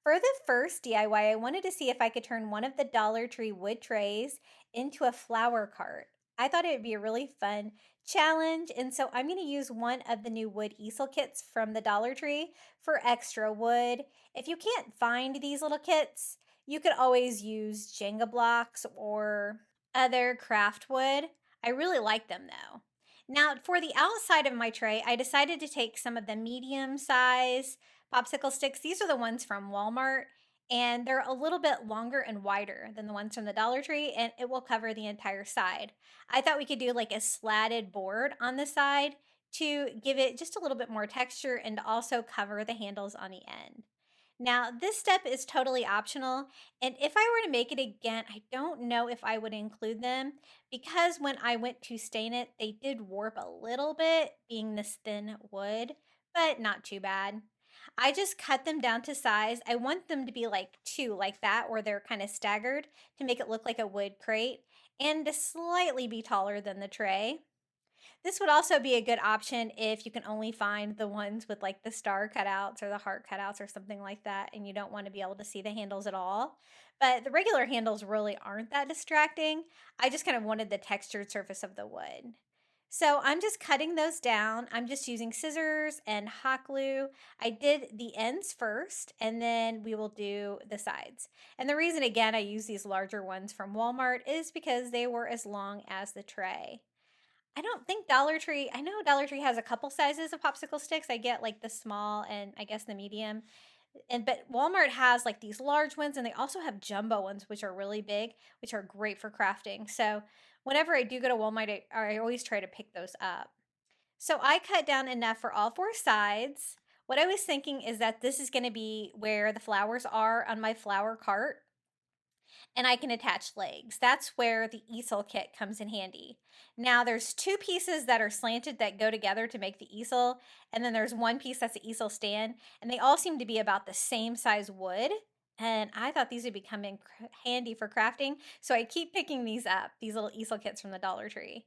For the first DIY, I wanted to see if I could turn one of the Dollar Tree wood trays into a flower cart. I thought it would be a really fun challenge, and so I'm going to use one of the new wood easel kits from the Dollar Tree for extra wood. If you can't find these little kits, you could always use Jenga blocks or other craft wood. I really like them though. Now, for the outside of my tray, I decided to take some of the medium size popsicle sticks. These are the ones from Walmart, and they're a little bit longer and wider than the ones from the Dollar Tree, and it will cover the entire side. I thought we could do like a slatted board on the side to give it just a little bit more texture and also cover the handles on the end. Now, this step is totally optional, and if I were to make it again, I don't know if I would include them because when I went to stain it, they did warp a little bit, being this thin wood, but not too bad. I just cut them down to size. I want them to be like two, like that, where they're kind of staggered to make it look like a wood crate and to slightly be taller than the tray. This would also be a good option if you can only find the ones with like the star cutouts or the heart cutouts or something like that, and you don't want to be able to see the handles at all. But the regular handles really aren't that distracting. I just kind of wanted the textured surface of the wood. So I'm just cutting those down. I'm just using scissors and hot glue. I did the ends first, and then we will do the sides. And the reason, again, I use these larger ones from Walmart is because they were as long as the tray. I don't think Dollar Tree I know Dollar Tree has a couple sizes of popsicle sticks. I get like the small and I guess the medium. And but Walmart has like these large ones and they also have jumbo ones which are really big, which are great for crafting. So whenever I do go to Walmart, I always try to pick those up. So I cut down enough for all four sides. What I was thinking is that this is going to be where the flowers are on my flower cart and I can attach legs. That's where the easel kit comes in handy. Now there's two pieces that are slanted that go together to make the easel, and then there's one piece that's the easel stand, and they all seem to be about the same size wood. And I thought these would be coming handy for crafting, so I keep picking these up, these little easel kits from the Dollar Tree.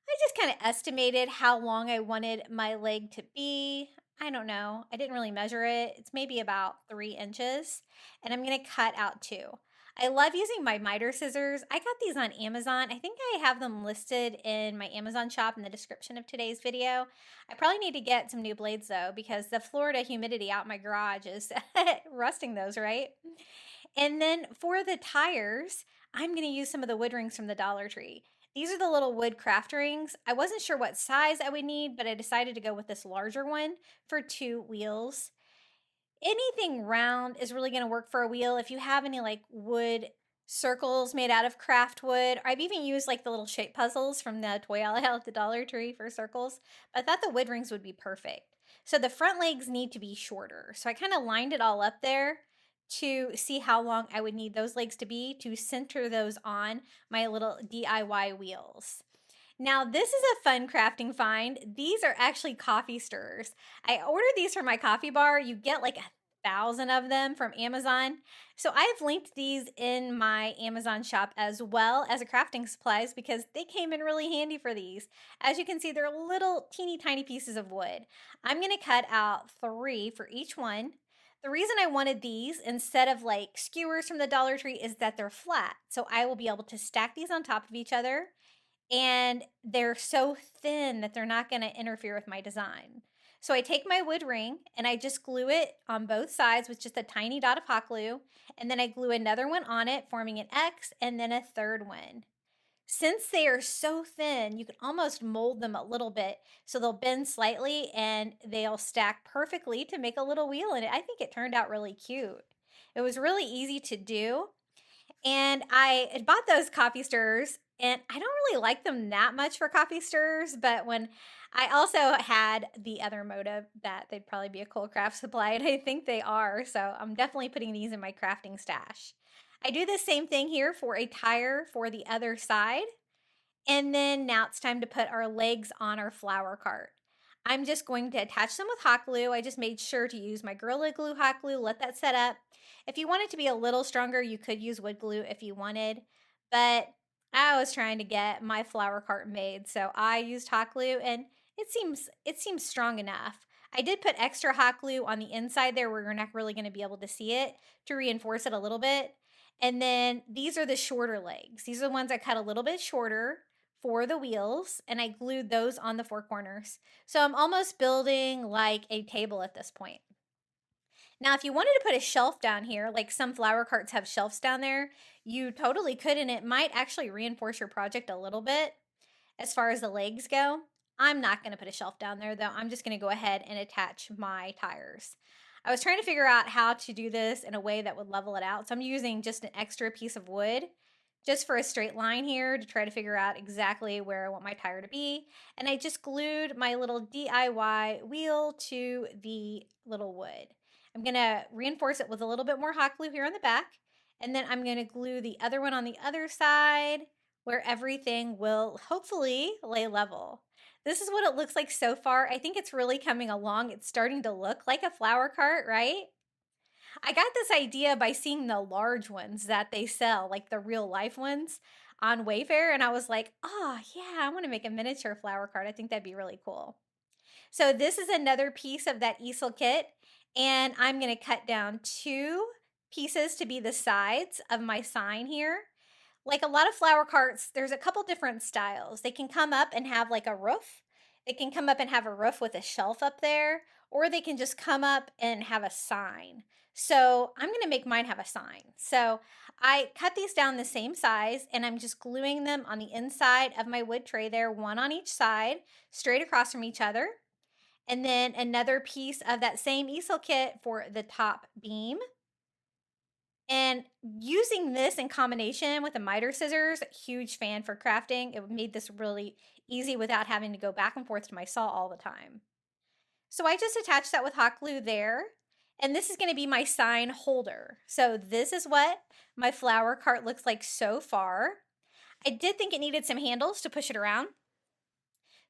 I just kind of estimated how long I wanted my leg to be. I don't know. I didn't really measure it. It's maybe about 3 inches. And I'm going to cut out two. I love using my miter scissors. I got these on Amazon. I think I have them listed in my Amazon shop in the description of today's video. I probably need to get some new blades though, because the Florida humidity out my garage is rusting those, right? And then for the tires, I'm going to use some of the wood rings from the Dollar Tree. These are the little wood craft rings. I wasn't sure what size I would need, but I decided to go with this larger one for 2 wheels. Anything round is really going to work for a wheel. If you have any like wood circles made out of craft wood, I've even used like the little shape puzzles from the toy aisle at the Dollar Tree for circles, but I thought the wood rings would be perfect. So the front legs need to be shorter. So I kind of lined it all up there to see how long I would need those legs to be to center those on my little DIY wheels. Now, this is a fun crafting find. These are actually coffee stirrers. I ordered these for my coffee bar. You get like 1,000 of them from Amazon. So I've linked these in my Amazon shop as well as a crafting supplies because they came in really handy for these. As you can see, they're little teeny tiny pieces of wood. I'm going to cut out 3 for each one. The reason I wanted these instead of like skewers from the Dollar Tree is that they're flat. So I will be able to stack these on top of each other and they're so thin that they're not going to interfere with my design. So I take my wood ring and I just glue it on both sides with just a tiny dot of hot glue, and then I glue another one on it, forming an X, and then a third one. Since they are so thin, you can almost mold them a little bit so they'll bend slightly and they'll stack perfectly to make a little wheel in it. I think it turned out really cute. It was really easy to do. And I had bought those coffee stirrers, and I don't really like them that much for coffee stirrers, but when I also had the other motive that they'd probably be a cool craft supply, and I think they are, so I'm definitely putting these in my crafting stash. I do the same thing here for a tire for the other side. And then now it's time to put our legs on our flower cart. I'm just going to attach them with hot glue. I just made sure to use my Gorilla Glue hot glue, let that set up. If you want it to be a little stronger, you could use wood glue if you wanted, but I was trying to get my flower cart made, so I used hot glue and it seems strong enough. I did put extra hot glue on the inside there where you're not really going to be able to see it to reinforce it a little bit. And then these are the shorter legs. These are the ones I cut a little bit shorter for the wheels, and I glued those on the four corners. So I'm almost building like a table at this point. Now, if you wanted to put a shelf down here, like some flower carts have shelves down there, you totally could, and it might actually reinforce your project a little bit as far as the legs go. I'm not going to put a shelf down there though. I'm just going to go ahead and attach my tires. I was trying to figure out how to do this in a way that would level it out. So I'm using just an extra piece of wood just for a straight line here to try to figure out exactly where I want my tire to be. And I just glued my little DIY wheel to the little wood. I'm going to reinforce it with a little bit more hot glue here on the back. And then I'm going to glue the other one on the other side where everything will hopefully lay level. This is what it looks like so far. I think it's really coming along. It's starting to look like a flower cart, right? I got this idea by seeing the large ones that they sell, like the real life ones on Wayfair. And I was like, oh, yeah, I want to make a miniature flower cart. I think that'd be really cool. So this is another piece of that easel kit. And I'm going to cut down 2 pieces to be the sides of my sign here. Like a lot of flower carts, there's a couple different styles. They can come up and have like a roof. They can come up and have a roof with a shelf up there, or they can just come up and have a sign. So I'm going to make mine have a sign. So I cut these down the same size and I'm just gluing them on the inside of my wood tray there, one on each side, straight across from each other. And then another piece of that same easel kit for the top beam. And using this in combination with the miter scissors, huge fan for crafting. It made this really easy without having to go back and forth to my saw all the time. So I just attached that with hot glue there. And this is going to be my sign holder. So this is what my flower cart looks like so far. I did think it needed some handles to push it around.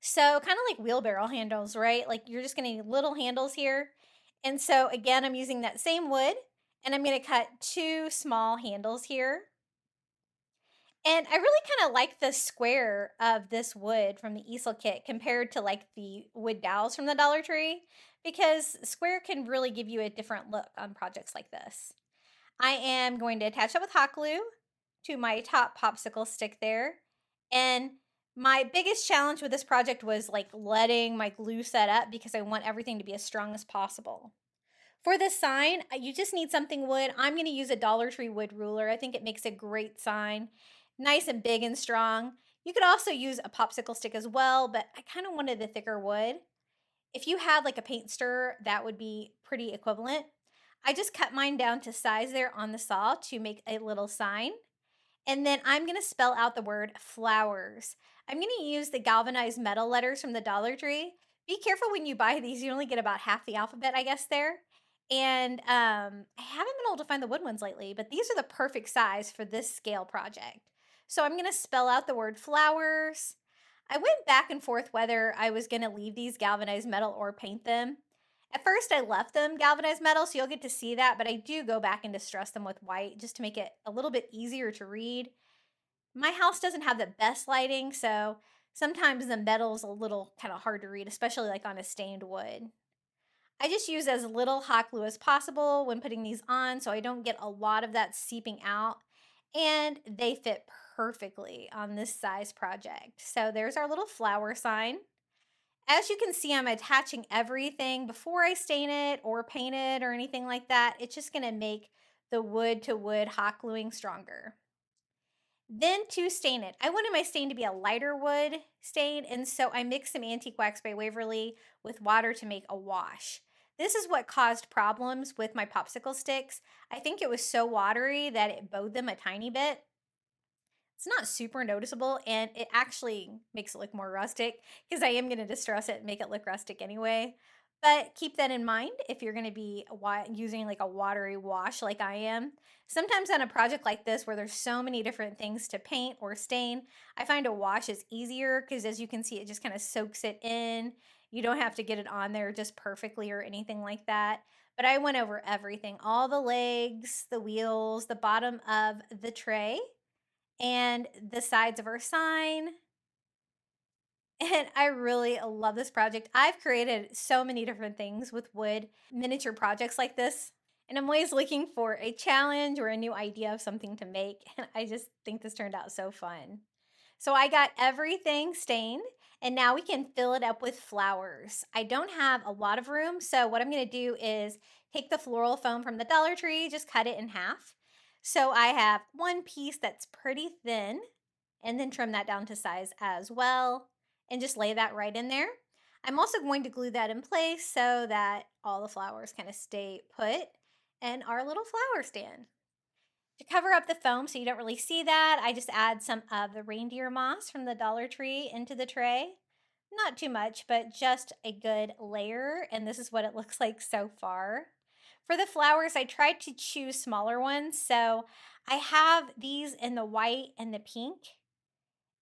So kind of like wheelbarrow handles, right? Like you're just going to need little handles here. And so again, I'm using that same wood and I'm going to cut 2 small handles here. And I really kind of like the square of this wood from the easel kit compared to like the wood dowels from the Dollar Tree because square can really give you a different look on projects like this. I am going to attach that with hot glue to my top popsicle stick there. And my biggest challenge with this project was like letting my glue set up because I want everything to be as strong as possible. For this sign, you just need something wood. I'm going to use a Dollar Tree wood ruler. I think it makes a great sign. Nice and big and strong. You could also use a popsicle stick as well, but I kind of wanted the thicker wood. If you had like a paint stirrer, that would be pretty equivalent. I just cut mine down to size there on the saw to make a little sign. And then I'm going to spell out the word flowers. I'm going to use the galvanized metal letters from the Dollar Tree. Be careful when you buy these. You only get about half the alphabet, I guess, there. And I haven't been able to find the wood ones lately, but these are the perfect size for this scale project. So I'm going to spell out the word flowers. I went back and forth whether I was going to leave these galvanized metal or paint them. At first, I left them galvanized metal, so you'll get to see that, but I do go back and distress them with white just to make it a little bit easier to read. My house doesn't have the best lighting, so sometimes the metal's a little kind of hard to read, especially like on a stained wood. I just use as little hot glue as possible when putting these on so I don't get a lot of that seeping out, and they fit perfectly on this size project. So there's our little flower sign. As you can see, I'm attaching everything before I stain it or paint it or anything like that. It's just going to make the wood to wood hot gluing stronger. Then to stain it, I wanted my stain to be a lighter wood stain, and so I mixed some Antique Wax by Waverly with water to make a wash. This is what caused problems with my popsicle sticks. I think it was so watery that it bowed them a tiny bit. It's not super noticeable, and it actually makes it look more rustic because I am going to distress it and make it look rustic anyway. But keep that in mind if you're going to be using like a watery wash like I am. Sometimes on a project like this where there's so many different things to paint or stain, I find a wash is easier because as you can see, it just kind of soaks it in. You don't have to get it on there just perfectly or anything like that. But I went over everything, all the legs, the wheels, the bottom of the tray, and the sides of our sign. And I really love this project. I've created so many different things with wood, miniature projects like this. And I'm always looking for a challenge or a new idea of something to make. And I just think this turned out so fun. So I got everything stained and now we can fill it up with flowers. I don't have a lot of room. So what I'm going to do is take the floral foam from the Dollar Tree, just cut it in half. So I have one piece that's pretty thin and then trim that down to size as well and just lay that right in there. I'm also going to glue that in place so that all the flowers kind of stay put in our little flower stand. To cover up the foam so you don't really see that, I just add some of the reindeer moss from the Dollar Tree into the tray. Not too much, but just a good layer, and this is what it looks like so far. For the flowers, I tried to choose smaller ones, so I have these in the white and the pink.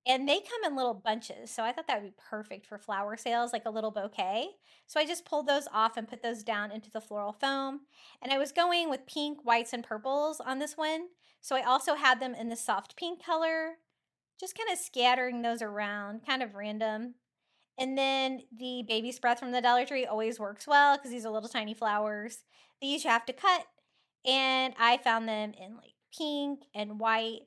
And they come in little bunches, so I thought that would be perfect for flower sales, like a little bouquet. So I just pulled those off and put those down into the floral foam. And I was going with pink, whites, and purples on this one. So I also had them in the soft pink color, just kind of scattering those around, kind of random. And then the baby's breath from the Dollar Tree always works well because these are little tiny flowers. These you have to cut, and I found them in like pink and white,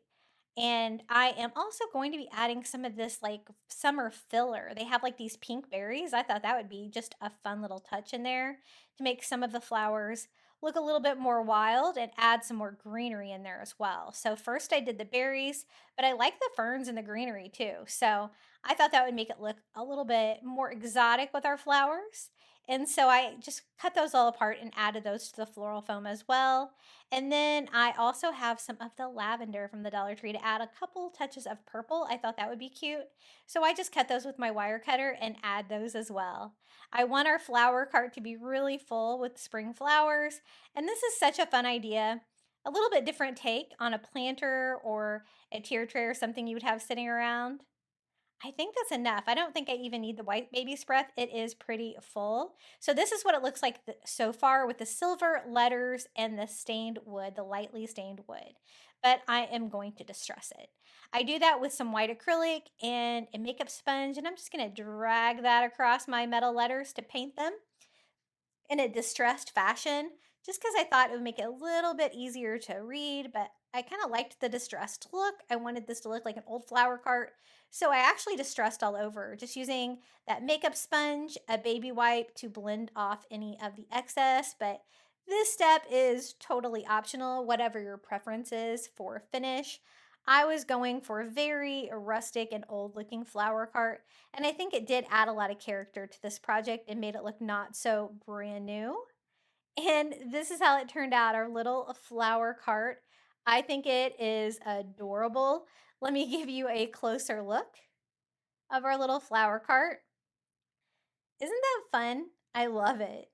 and I am also going to be adding some of this like summer filler. They have like these pink berries. I thought that would be just a fun little touch in there to make some of the flowers look a little bit more wild and add some more greenery in there as well. So first I did the berries, but I like the ferns and the greenery too. So I thought that would make it look a little bit more exotic with our flowers. And so I just cut those all apart and added those to the floral foam as well. And then I also have some of the lavender from the Dollar Tree to add a couple touches of purple. I thought that would be cute. So I just cut those with my wire cutter and add those as well. I want our flower cart to be really full with spring flowers. And this is such a fun idea. A little bit different take on a planter or a tier tray or something you would have sitting around. I think that's enough. I don't think I even need the white baby's breath. It is pretty full. So this is what it looks like so far with the silver letters and the stained wood, the lightly stained wood. But I am going to distress it. I do that with some white acrylic and a makeup sponge, and I'm just going to drag that across my metal letters to paint them in a distressed fashion just because I thought it would make it a little bit easier to read, but I kind of liked the distressed look. I wanted this to look like an old flower cart. So I actually distressed all over, just using that makeup sponge, a baby wipe to blend off any of the excess. But this step is totally optional, whatever your preference is for finish. I was going for a very rustic and old looking flower cart, and I think it did add a lot of character to this project and made it look not so brand new. And this is how it turned out, our little flower cart. I think it is adorable. Let me give you a closer look of our little flower cart. Isn't that fun? I love it.